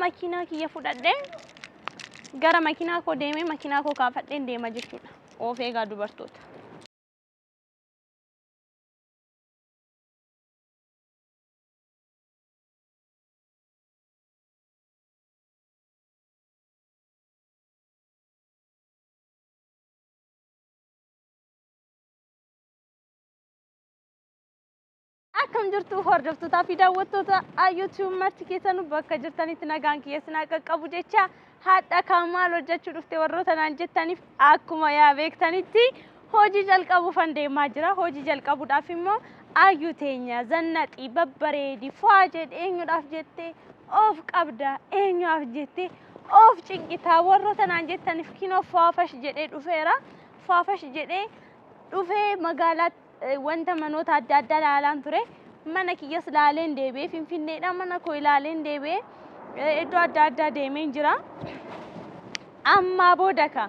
makiinaa kiyya fudhadhee gara makiinaa koo deemee makiinaa koo kaafadheen deema jechuudha. Of eegaa dubartoota. Akkam jirtu hordoftoota fi daawwattoota YouTube marti keessan bakka jirtanitti nagaan kiyya sinaa qaqqabu jecha haadha kaamaal hojjechuu dhufte warroota naan jettaniif akkuma yaa beektanitti hojii jalqabuufan deemaa jira. Hojii jalqabuudhaaf immoo ayyuu teenya zannaxii babbareedi faa jedhe eenyudhaaf jettee of qabda eenyuudhaaf jettee of cinqitaa warroota naan jettaniif kinoo faafash jedhee dhufeera. Faafash jedhee dhufee magaalaa wanta manoota adda addaa ilaalaan ture. Mana kiyyas ilaaleen deebi'ee Finfinneedha mana koo ilaaleen deebi'ee iddoo adda addaa deemee jira. Amma booda ka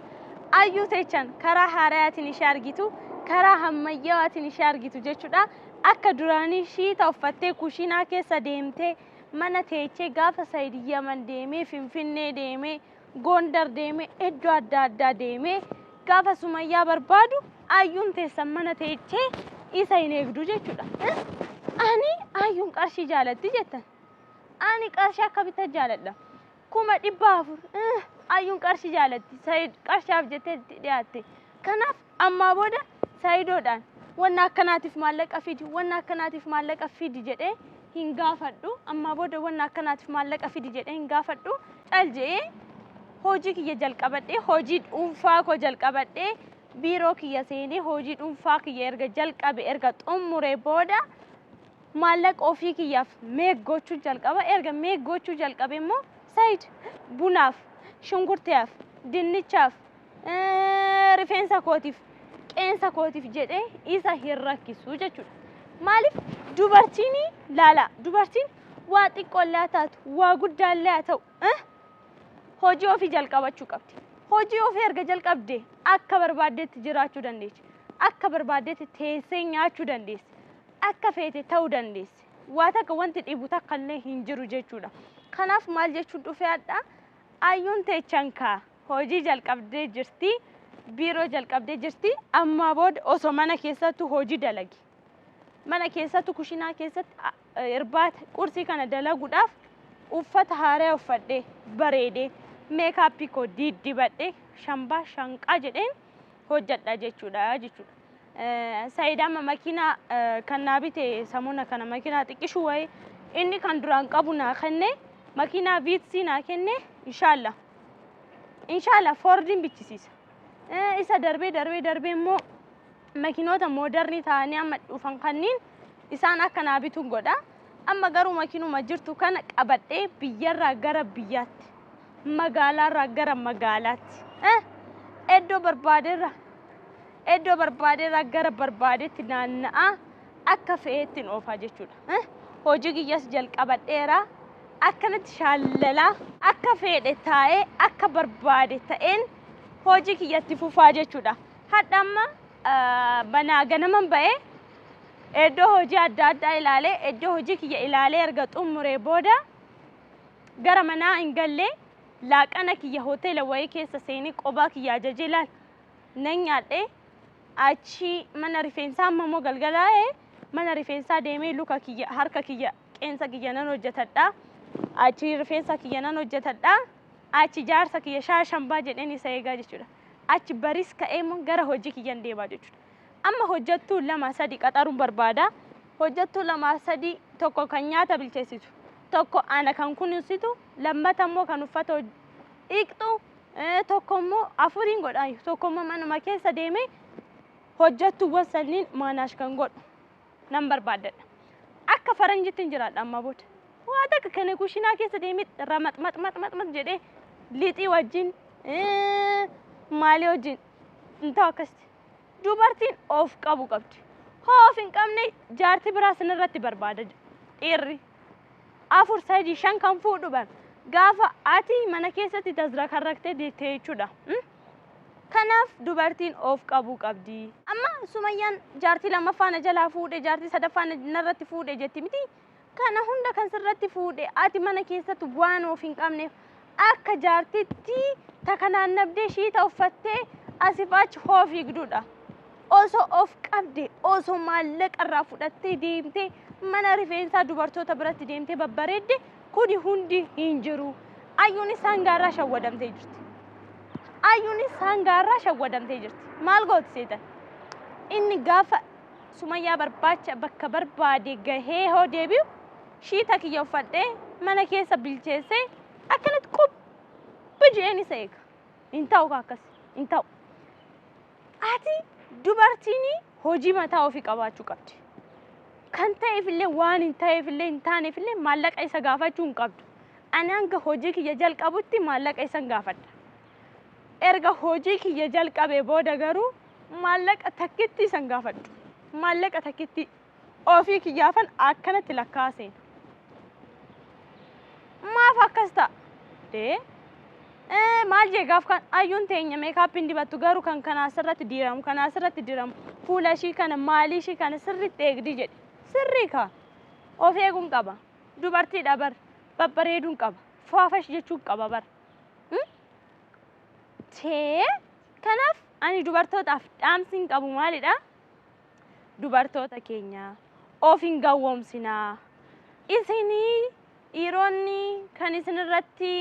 ayyuu teechan karaa haarayaatiin ishee argitu karaa ammayyaawaatiin ishee argitu jechuudha. Akka duraanii shiita uffattee kushiinaa keessa deemtee mana teechee gaafa Saayidiyyaman deemee Finfinnee deemee Gondar deemee iddoo adda addaa deemee gaafa Sumayyaa barbaadu ayyuun teessan mana teechee isa hin eegdu jechuudha. Ani ayyuun qarshii jaalatti jettan. Ani qarshii akka bitaa jaaladha. 400 ayyuun qarshii jaalatti. Saayid qarshaaf jettee dhiyaatte. Kanaaf amma booda Saayidoodhaan wanna akkanaatiif maallaqa fidi wanna akkanaatiif maallaqa fidi jedhee hin gaafadhu. Amma booda wanna akkanaatiif maallaqa fidi jedhee hin gaafadhu. Calje'ee hojii kiyya jalqabadhee hojii dhuunfaa koo jalqabadhee biiroo kiyya seenee hojii dhuunfaa kiyya erga jalqabe erga xumuree booda maallaqa ofii kiyyaaf meeggochuu jalqaba. Erga meeggochuu jalqabe immoo Saayid bunaaf shunkurtiyaaf dinnichaaf rifeensa kootiif qeensa kootiif jedhee isa hin rakkisu jechuudha. Maaliif dubartiin laala dubartiin waa xiqqoollee taatu waa guddaallee haa ta'u hojii ofii jalqabachuu qabdi. Hojii ofii erga jalqabde akka barbaaddetti jiraachuu dandeessi. Akka barbaaddetti teessee nyaachuu dandeessi. Akka feete ta'uu dandeessi. Waa takka wanti dhibu takka illee hin jiru jechuudha. Kanaaf maal jechuun dhufee adda ayyuun teechan kaa hojii jalqabdee jirti. Biiroo jalqabdee jirti. Amma booda osoo mana keessattuu hojii dalagi. Mana keessattuu kushiinaa keessatti irbaata qursii kana dalaguudhaaf uffata haaraa uffadhee bareedee meekaappii koo didibadhee shambaa shanqaa jedheen hojjedha jechuudha. Saayid amma makiinaa kan naa bite samuuna kana makiinaa xiqqishuu wayii inni kan duraan qabu naa kenne makiinaa viitsii naa kenne inshallah Fordiin bichisiisa. Isa darbee immoo makiinota mooderni ta'anii amma dhufan kanniin isaan akka naa bituun godha. Amma garuu makiinuma jirtu kana qabadhee biyyarraa gara biyyaatti magaalaarraa gara magaalaatti iddoo barbaadeerraa gara barbaadetti naanna'aa akka fe'eetti oofaa jechuudha. Hojii kiyyas jalqabadheera akkanatti shaallalaa akka feedhe taa'ee akka barbaade ta'een hojii kiyyatti fufaa jechuudha. Hadda amma banaa ganaman ba'ee iddoo hojii adda addaa ilaalee iddoo hojii kiyya ilaalee erga xumuree booda gara manaa hin gallee laaqana kiyya hoteela wayii keessa seenee qobaa kiyya ajajee laal nan nyaadhee achi mana rifeensaa ammoo galgalaa'ee mana rifeensaa deemee luka kiyya harka kiyya qeensa kiyya nan hojjetadha. Achi rifeensa kiyya nan hojjetadha. Achi jaarsa kiyya shaashambaa jedheen isa eegaa jechuudha. Achi baris ka'ee gara hojii kiyyan deemaa jechuudha. Amma hojjettuu 2-3 qaxaruun barbaada. Hojjettuu 2-3 tokko kan nyaata bilcheessitu. Tokko ana kan kunuunsitu lammata immoo kan uffata dhiqxu tokko immoo afuriin godhaa tokko immoo manuma keessa deemee hojjettuuwwan sanniin maanaash kan godhu nan barbaadadha. Akka faranjitti hin jiraadha amma booda. Waa takka kana kushiinaa keessa deemee ramaxmaxmaxmax jedhee lixii wajjin maalii wajjin ta'u akkasitti. Dubartiin of qabu qabdi. Of hin qabne jaartii biraa sinirratti barbaada dhiirri. 4-5 kan fuudhu bar gaafa ati mana keessatti tasrakarraktee deettee jechuudha. Kanaaf dubartiin of qabu qabdi. Amma Sumayyaan jaartii lammaffaa na jalaa fuudhe jaartii sadaffaa narratti fuudhe jetti miti. kana hunda kan sirratti fuudhe ati mana keessatti waan of hin qabneef akka jaartitti takanaan nabdee shiita uffattee asif achi hoofigduudha. Osoo of qabde osoo maallaqa irraa fudhattee deemtee mana rifeensaa dubartoota biratti deemtee babbareedde kuni hundi hin jiru. Ayyuun isaan gaarraa shawwadamtee jirti. Ayyuun isaan gaarraa shawwadamtee jirti. Maal gooti seetan? Inni gaafa Sumayyaa barbaacha bakka barbaade gahee hoo deebi'u shiita kiyya uffadhee mana keessa bilcheessee akkanatti qubbi jeeni isa eega. Hin ta'u akkas. Hin ta'u. Ati dubartiin hojii mataa ofii qabaachuu qabdi. Kan ta'eefillee waan hin ta'eefillee hin taaneefillee maallaqa isa gaafachuu hin qabdu. Ani hanga hojii kiyya jalqabutti maallaqa isa gaafadha. Erga hojii kiyya jalqabee booda garuu maallaqa takkitti isa gaafadhu. Maallaqa takkitti ofii kiyyaafan akkanatti lakkaaseen. Maaf akkas ta'a? Maal jeegaaf kan ayyuun teenya meekaappiin dibattu garuu kan kanaa sirratti diramu fuula ishii kana maalii ishii kana sirriitti eegdi jedhe. Sirrii kaa of eeguun qaba. Dubartiidha bar babbareeduun qaba. Faafash jechuun qaba bar. Kanaaf ani dubartootaaf dhaamsiin qabu maalidha? Dubartoota keenya of hin gawwoomsinaa. Isinii dhiironni kan isin irratti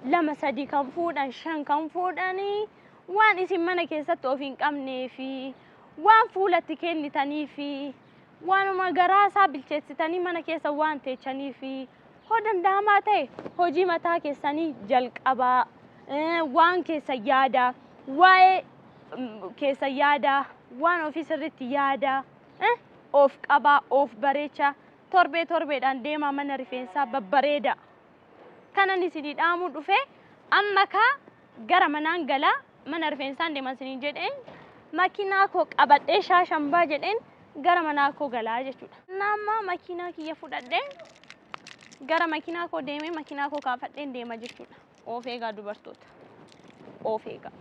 2-3 kan fuudhan 5 kan fuudhanii waan isin mana keessatti of hin qabnee fi waan fuulatti kennitanii fi waanuma garaasaa bilcheessitanii mana keessa waan teechanii fi hoo danda'amaa ta'e hojii mataa keessanii jalqabaa. Waan keessa yaada, waa'ee keessa yaada, waan ofii sirriitti yaada, of qabaa, of bareecha. Torbeedhaan deemaa mana rifeensaa babbareeda. Kanan isinii dhaamuu dhufe amma gara manaan galaa mana rifeensaan deeman isiniin jedheen makiinaa koo qabadhee shaashambaa jedheen gara manaa koo galaa jechuudha. Nama makiinaa kiyya fudhadhee gara makiinaa koo deemee makiinaa koo kaafadheen deema jechuudha. Of eegaa dubartoota. Of eegaa.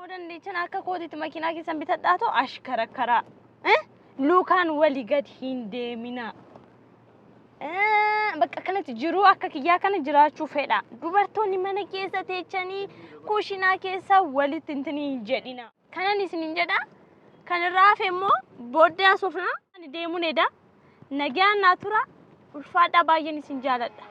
Dandeechan akka kootiitti makiinaa keessan bitadhaatoo ashkarakkaraa. Lukaan walii gad hin deemina. Bakka kanatti jiruu akka kiyyaa kana jiraachuu fedha. Dubartoonni mana keessa teechanii kushinaa keessa walitti hin jedhina. Kanan isiniin jedha. Kan irraa hafe immoo booddee asofna. Ani deemuun eda. Nagaan naa tura. Ulfaadhaa baay'een isin jaaladha.